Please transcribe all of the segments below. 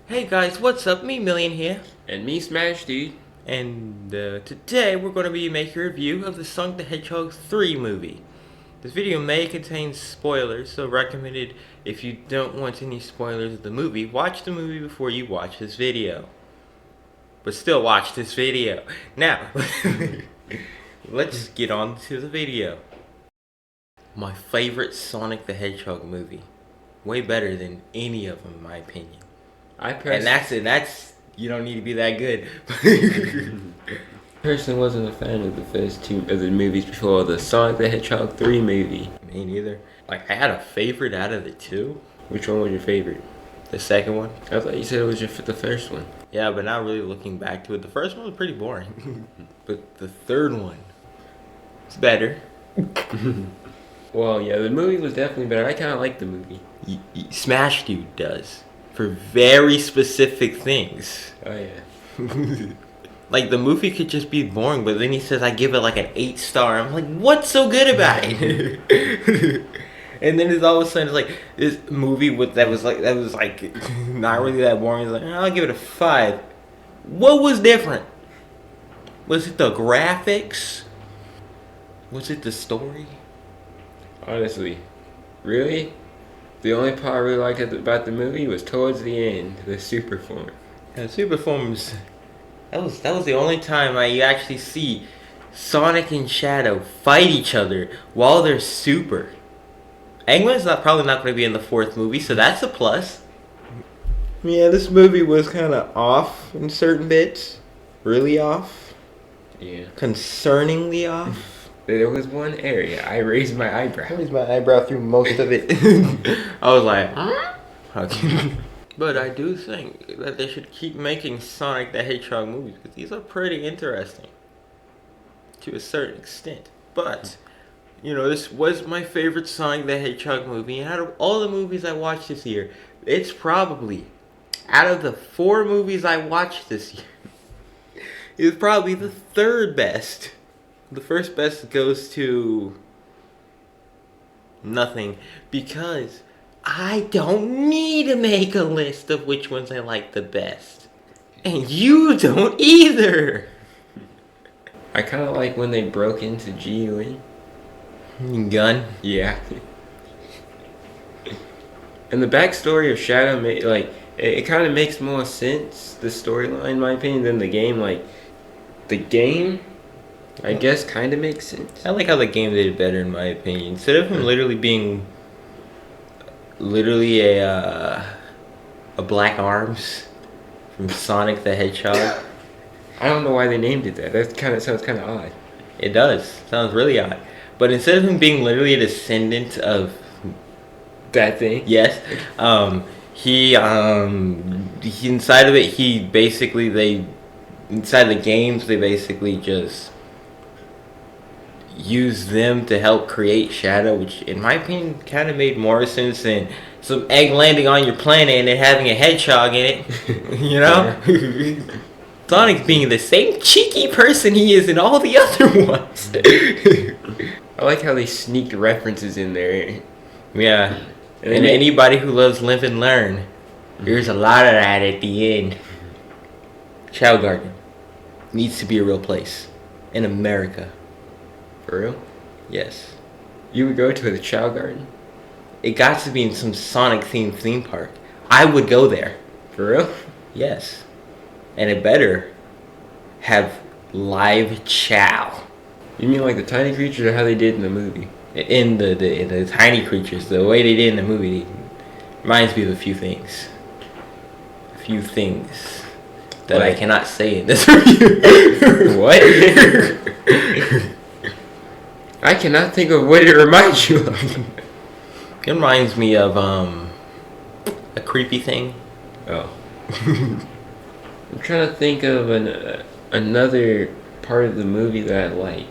Hey guys, what's up? Me Million here. And me Smash, dude. And today we're going to be making a review of the Sonic the Hedgehog 3 movie. This video may contain spoilers, so recommended if you don't want any spoilers of the movie, watch the movie before you watch this video. But still watch this video. Now, let's get on to the video. My favorite Sonic the Hedgehog movie. Way better than any of them in my opinion. And that's it. That's you don't need to be that good. Personally wasn't a fan of the first two of the movies before the Sonic the Hedgehog 3 movie. Me neither. Like I had a favorite out of the two. Which one was your favorite? The second one. I thought you said it was the first one. Yeah, but now really looking back to it, the first one was pretty boring. But the third one, it's better. Well, yeah, the movie was definitely better. I kind of liked the movie. Smash Dude does. For very specific things. Oh, yeah. Like the movie could just be boring, but then he says I give it like an 8-star. I'm like, what's so good about it? And then it's all of a sudden it's like this movie that was like not really that boring. It's like I'll give it a 5. What was different? Was it the graphics? Was it the story? Honestly, really? The only part I really liked about the movie was towards the end, the super form. Yeah, super forms. That was the only time you actually see Sonic and Shadow fight each other while they're super. Eggman's probably not going to be in the 4th movie, so that's a plus. Yeah, this movie was kind of off in certain bits. Really off. Yeah. Concerningly off. There was one area I raised my eyebrow. I raised my eyebrow through most of it. I was like, huh? Okay. But I do think that they should keep making Sonic the Hedgehog movies because these are pretty interesting to a certain extent. But, this was my favorite Sonic the Hedgehog movie. And out of all the movies I watched this year, it's probably, out of the 4 movies I watched this year, it's probably the 3rd best. The first best goes to nothing because I don't need to make a list of which ones I like the best. And you don't either. I kind of like when they broke into GUN. Gun? Yeah. And the backstory of Shadow, it kind of makes more sense, the storyline, in my opinion, than the game. Like, the game, I guess, kind of makes sense. I like how the game did it better, in my opinion. Instead of him literally being a Black Arms from Sonic the Hedgehog. I don't know why they named it that. Sounds kind of odd. It does. Sounds really odd. But instead of him being literally a descendant of that thing, yes, he inside of it inside the games they basically just use them to help create Shadow, which in my opinion kind of made more sense than some egg landing on your planet and it having a hedgehog in it. Sonic's being the same cheeky person he is in all the other ones. I like how they sneaked references in there. Yeah. And anybody who loves Live and Learn, there's a lot of that at the end. Chow Garden needs to be a real place in America. For real? Yes. You would go to the Chow Garden? It got to be in some Sonic themed theme park. I would go there. For real? Yes. And it better have live chow. You mean like the tiny creatures or how they did in the movie? In the tiny creatures, the way they did in the movie reminds me of a few things. A few things that I cannot say in this review. What? I cannot think of what it reminds you of. It reminds me of a creepy thing. Oh. I'm trying to think of another part of the movie that I liked.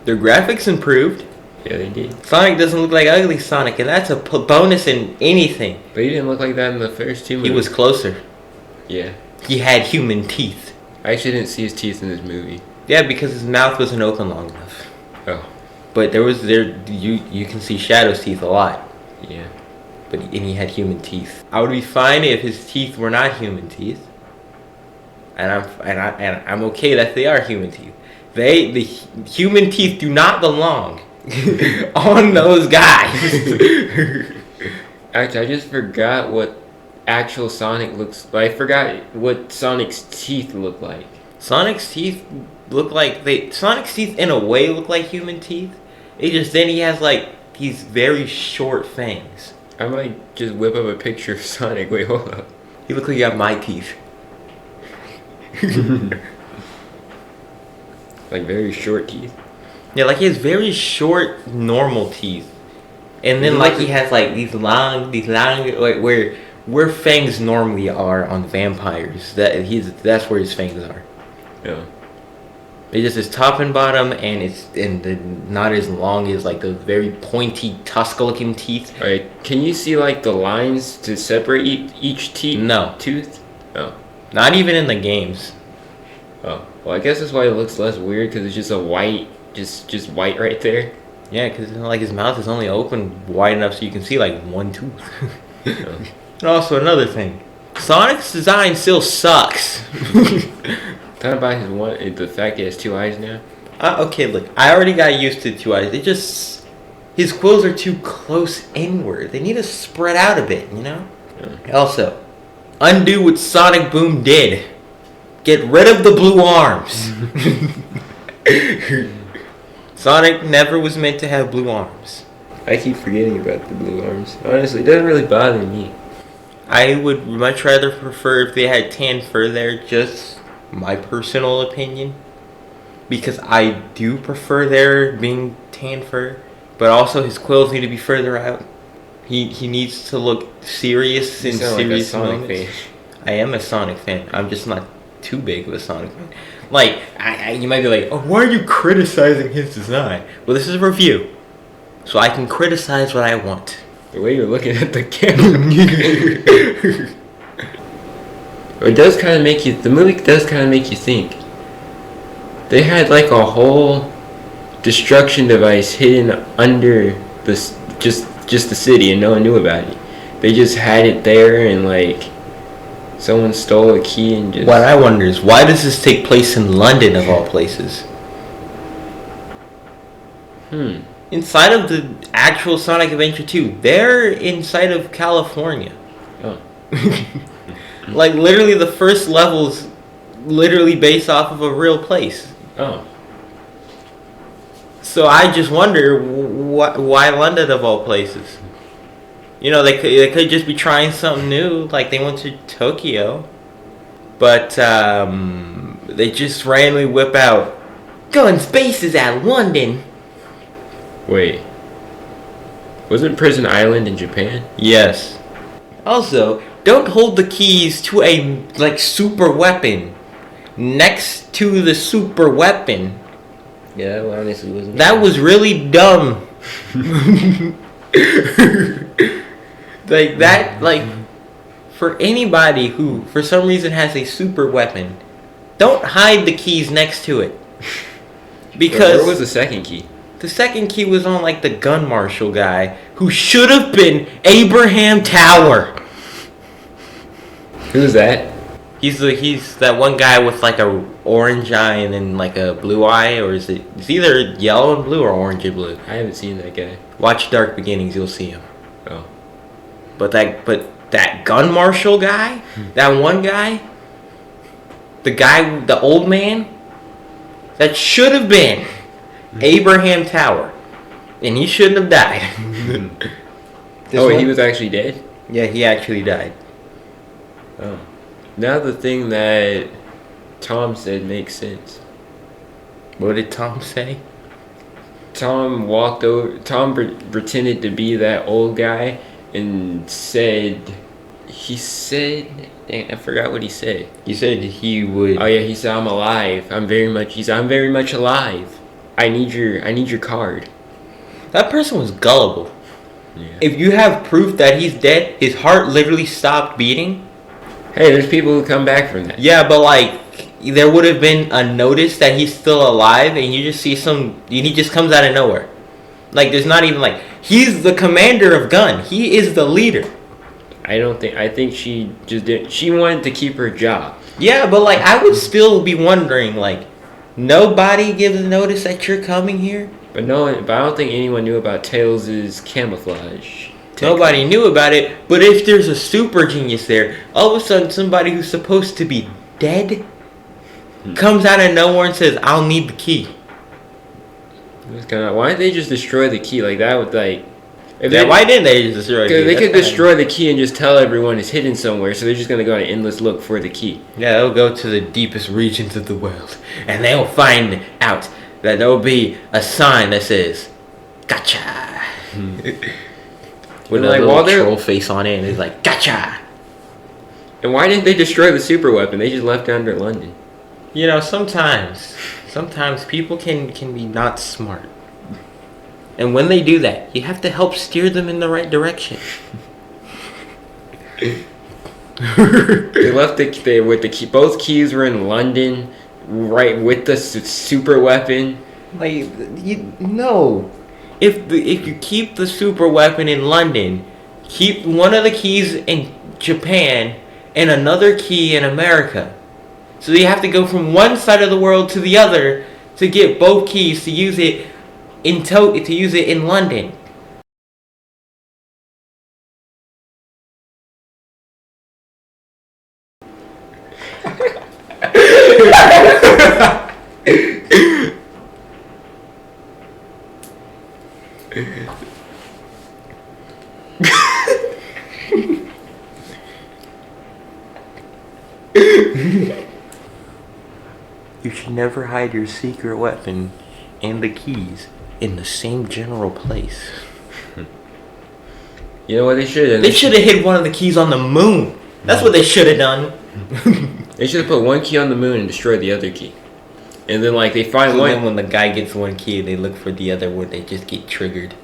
Their graphics improved. Yeah, they did. Sonic doesn't look like ugly Sonic, and that's a bonus in anything. But he didn't look like that in the first 2 movies. He was closer. Yeah. He had human teeth. I actually didn't see his teeth in this movie. Yeah, because his mouth wasn't open long enough. Oh. But you can see Shadow's teeth a lot. Yeah. and he had human teeth. I would be fine if his teeth were not human teeth, and I'm okay that they are human teeth. The human teeth do not belong on those guys. Actually, I just forgot what actual Sonic looks like. I forgot what Sonic's teeth look like. Sonic's teeth Sonic's teeth in a way look like human teeth. It just then he has these very short fangs. I might just whip up a picture of Sonic. Wait, hold up. He looks like he got my teeth. Like very short teeth. Yeah, like he has very short normal teeth, and then he has these long where fangs normally are on vampires. That's where his fangs are. Yeah. It's just his top and bottom, and not as long as the very pointy tusk-looking teeth. Alright, can you see the lines to separate each teeth? No. Tooth? Oh. Not even in the games. Oh. Well, I guess that's why it looks less weird, because it's just a white, just white right there. Yeah, because his mouth is only open wide enough so you can see one tooth. Oh. And also another thing, Sonic's design still sucks. Talking about the fact he has 2 eyes now. Okay, look, I already got used to 2 eyes. His quills are too close inward. They need to spread out a bit, Yeah. Also, undo what Sonic Boom did. Get rid of the blue arms. Sonic never was meant to have blue arms. I keep forgetting about the blue arms. Honestly, it doesn't really bother me. I would much rather prefer if they had tan fur there, just my personal opinion. Because I do prefer there being tan fur, but also his quills need to be further out. He needs to look serious in serious moments. I am a Sonic fan. I'm just not too big of a Sonic fan. You might be like, oh, why are you criticizing his design? Well, this is a review, so I can criticize what I want. The way you're looking at the camera. It does kind of make you. The movie does kind of make you think. They had a whole destruction device hidden under just the city, and no one knew about it. They just had it there, and someone stole a key and just. What I wonder is, why does this take place in London of all places? Inside of the actual Sonic Adventure 2, they're inside of California. Oh. Literally the first level's literally based off of a real place. Oh. So I just wonder why London of all places. They could just be trying something new, they went to Tokyo. But they just randomly whip out guns bases at London. Wait. Wasn't Prison Island in Japan? Yes. Also, don't hold the keys to a super weapon next to the super weapon. Yeah, well, honestly wasn't. That was really dumb. For anybody who for some reason has a super weapon, don't hide the keys next to it. Because where was the second key? The second key was on the gun marshal guy who should have been Abraham Tower. Who's that? He's that one guy with a orange eye and then a blue eye, or it's either yellow and blue or orange and blue. I haven't seen that guy. Watch Dark Beginnings, you'll see him. Oh. But that gun marshal guy, that one guy, the old man, that should have been Abraham Tower, and he shouldn't have died. He was actually dead? Yeah, he actually died. Oh. Now the thing that Tom said makes sense. What did Tom say? Tom walked over. Tom pretended to be that old guy and said. He said. Dang, I forgot what he said. He said he would. Oh yeah, he said I'm alive. I'm very much alive. I need your card. That person was gullible. Yeah. If you have proof that he's dead, his heart literally stopped beating. Hey, there's people who come back from that. Yeah, but there would have been a notice that he's still alive, and you just see he just comes out of nowhere. Like, there's not even like he's the commander of gun. He is the leader. I think she just did. She wanted to keep her job. Yeah, but like I would still be wondering, like, nobody gives notice that you're coming here. But I don't think anyone knew about Tails' camouflage. Nobody knew about it. But if there's a super genius there, all of a sudden somebody who's supposed to be dead comes out of nowhere and says, "I'll need the key." It was kind of, why didn't they just destroy the key like that? Would like. Why didn't they just destroy the key? They could destroy the key and just tell everyone it's hidden somewhere, so they're just gonna go on an endless look for the key. Yeah, they'll go to the deepest regions of the world, and they'll find out that there'll be a sign that says, "Gotcha." With like while troll face on it, and it's like, "Gotcha." And why didn't they destroy the super weapon? They just left it under London. You know, sometimes people can be not smart. And when they do that, you have to help steer them in the right direction. They left with the key. Both keys were in London, right with the super weapon. Like, if you keep the super weapon in London, keep one of the keys in Japan and another key in America. So you have to go from one side of the world to the other to get both keys to use it to use it in London. You should never hide your secret weapon and the keys in the same general place. You know what they should have? They should have hid one of the keys on the moon. That's what they should have done. They should have put one key on the moon and destroyed the other key. And then like they find one. Then when the guy gets one key, they look for the other one. They just get triggered.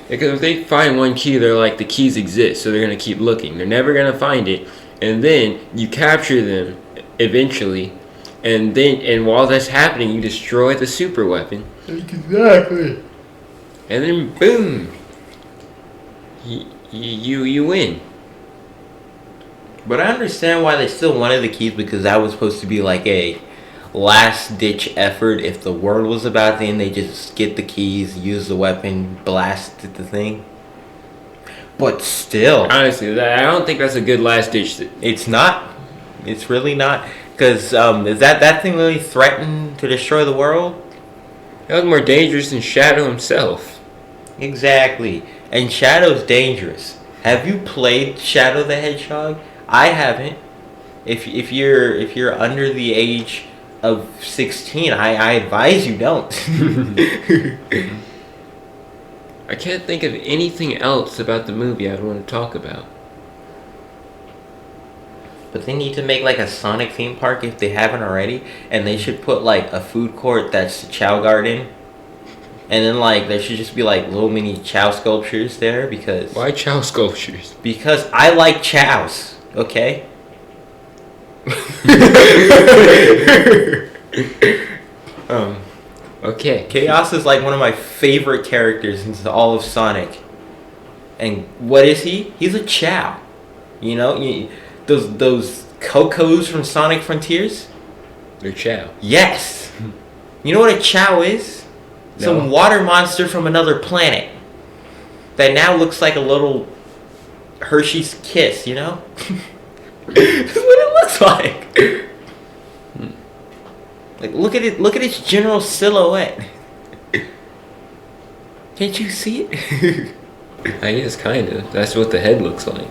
Because if they find one key, they're like the keys exist, so they're gonna keep looking. They're never gonna find it, and then you capture them eventually, and while that's happening, you destroy the super weapon. Exactly. And then boom, you win. But I understand why they still wanted the keys, because that was supposed to be like a last ditch effort. If the world was about to end, they just get the keys, use the weapon, blast the thing. But still, honestly, I don't think that's a good last ditch. It's not. It's really not. Because is that thing really threatened to destroy the world? That was more dangerous than Shadow himself. Exactly. And Shadow's dangerous. Have you played Shadow the Hedgehog? I haven't. If you're under the age of 16, I advise you don't. I can't think of anything else about the movie I'd want to talk about. But they need to make like a Sonic theme park if they haven't already, and they should put like a food court that's the Chow Garden, and then like there should just be like little mini Chow sculptures there. Because why Chow sculptures? Because I like Chows. Okay. Okay. Chaos is like one of my favorite characters in all of Sonic. And what is he? He's a Chow. You know, those Cocos from Sonic Frontiers? They're Chow. Yes. You know what a Chow is? No. Some water monster from another planet that now looks like a little Hershey's Kiss, you know? That's what it looks like. Like, look at it. Look at its general silhouette. Can't you see it? I guess kind of. That's what the head looks like.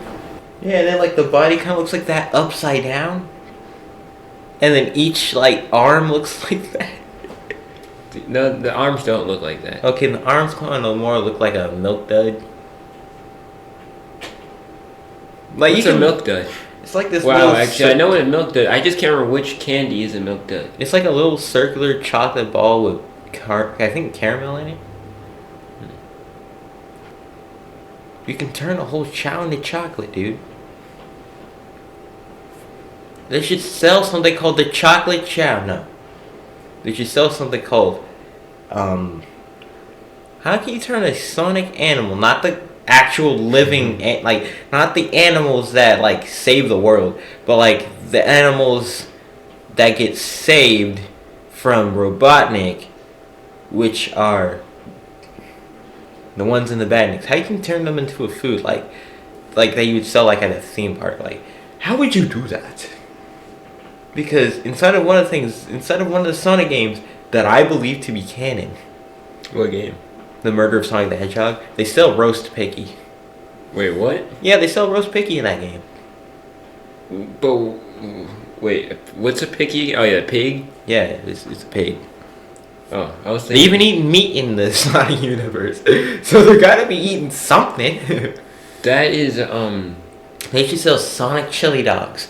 Yeah, and then like the body kind of looks like that upside down, and then each like arm looks like that. No, the arms don't look like that. Okay, the arms kind of more look like a milk dud. Like what's a milk dud? It's like this. Wow, actually, I know what a milk dud. I just can't remember which candy is a milk dud. It's like a little circular chocolate ball with I think caramel in it. You can turn a whole Chow into chocolate, dude. They should sell something called the chocolate Chow. No. They should sell something called, How can you turn a Sonic animal, not the actual living, like, not the animals that, like, save the world, but, like, the animals that get saved from Robotnik, which are the ones in the badniks. How you can turn them into a food, like that you would sell, like, at a theme park? Like, how would you do that? Because inside of one of the Sonic games that I believe to be canon, What game? The Murder of Sonic the Hedgehog, they sell roast piggy. Wait, what? Yeah, they sell roast piggy in that game. But wait, what's a piggy? Oh yeah, pig. Yeah, it's a pig. Oh, I was They thinking. even eat meat in the Sonic universe, so they gotta be eating something. That is They should sell Sonic chili dogs.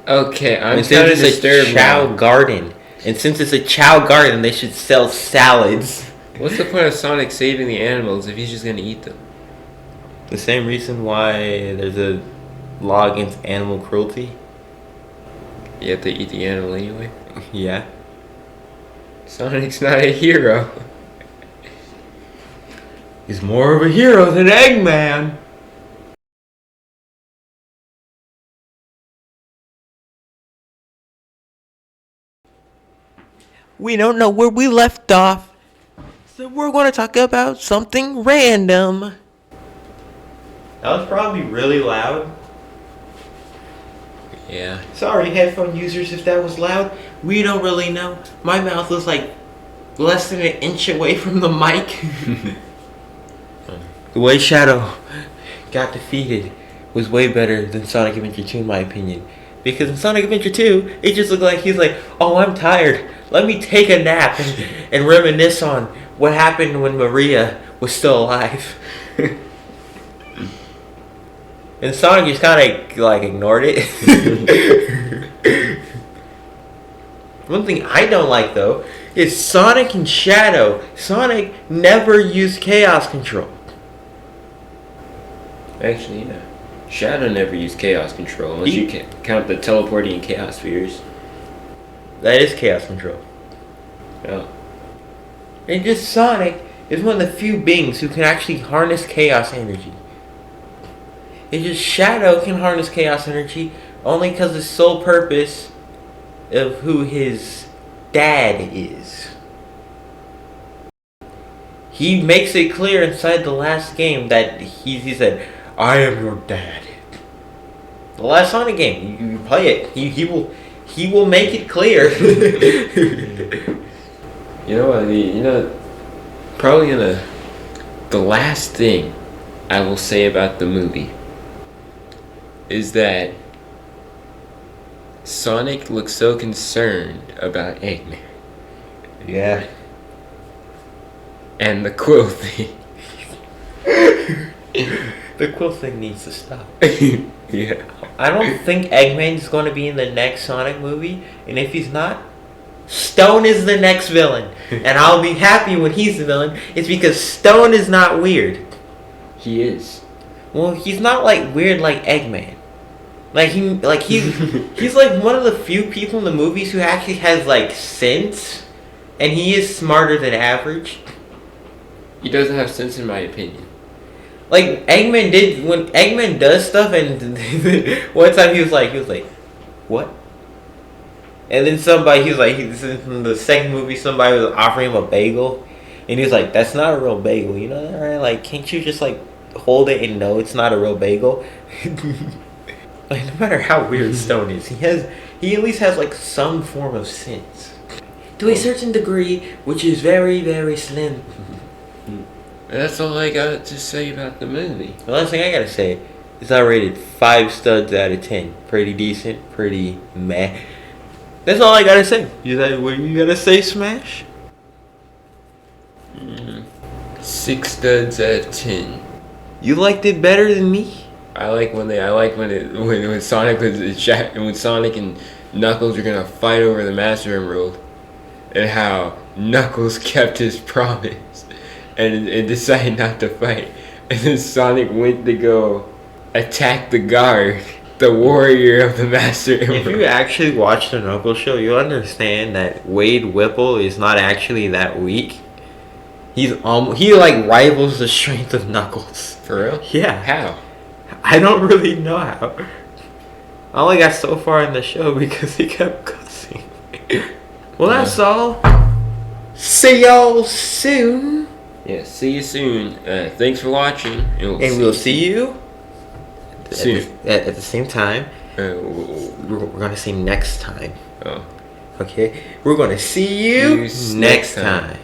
Okay, I'm And kind of since it's a disturbed Chow now. Garden, and since it's a Chow Garden, they should sell salads. What's the point of Sonic saving the animals if he's just gonna eat them? The same reason why there's a law against animal cruelty. You have to eat the animal anyway. Yeah. Sonic's not a hero. He's more of a hero than Eggman. We don't know where we left off, so we're going to talk about something random. That was probably really loud. Yeah. Sorry, headphone users, if that was loud. We don't really know. My mouth was like less than an inch away from the mic. The way Shadow got defeated was way better than Sonic Adventure 2 in my opinion. Because in Sonic Adventure 2, it just looked like he's like, oh, I'm tired. Let me take a nap and reminisce on what happened when Maria was still alive. And Sonic just kind of like ignored it. One thing I don't like though is Sonic and Shadow. Sonic never used Chaos Control. Actually, yeah. Shadow never used Chaos Control unless you count the teleporting Chaos Spheres. That is Chaos Control. Oh. And just Sonic is one of the few beings who can actually harness Chaos energy. It's just Shadow can harness Chaos energy only because the sole purpose of who his dad is. He makes it clear inside the last game that he said, I am your dad. The last Sonic game, you play it. He will make it clear. You know what? Probably the last thing I will say about the movie is that Sonic looks so concerned about Eggman. Yeah. And the quill thing. The quill thing needs to stop. Yeah. I don't think Eggman's going to be in the next Sonic movie, and if he's not, Stone is the next villain. And I'll be happy when he's the villain. It's because Stone is not weird. He is. Well, he's not like weird like Eggman. He's like one of the few people in the movies who actually has like sense, and he is smarter than average. He doesn't have sense in my opinion. Like Eggman did when Eggman does stuff, and one time he was like, what? And then in the second movie, somebody was offering him a bagel, and he was like, that's not a real bagel, you know that, right? Like, can't you just like hold it and know it's not a real bagel? Like, no matter how weird Stone is, he at least has like some form of sense, to a certain degree, which is very, very slim. That's all I got to say about the movie. The last thing I gotta say is I rated 5 studs out of 10. Pretty decent, pretty meh. That's all I gotta say. What you gotta say, Smash? 6 studs out of 10. You liked it better than me? I like when Sonic when Sonic and Knuckles are gonna fight over the Master Emerald, and how Knuckles kept his promise and decided not to fight, and then Sonic went to go attack the guard, the warrior of the Master Emerald. If you actually watch the Knuckles show, you'll understand that Wade Whipple is not actually that weak. he like rivals the strength of Knuckles. For real? Yeah. How? I don't really know how. I only got so far in the show because he kept cussing. Well, that's all. See y'all soon. Yeah, see you soon. Thanks for watching. And We'll see you soon. At the same time. We're We're going to say next time. Oh. Okay? We're going to see you See you next next time. time.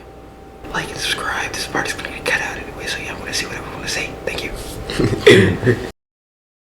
Like and subscribe. This part is going to get cut out anyway, so yeah, I'm going to say whatever I want to say. Thank you.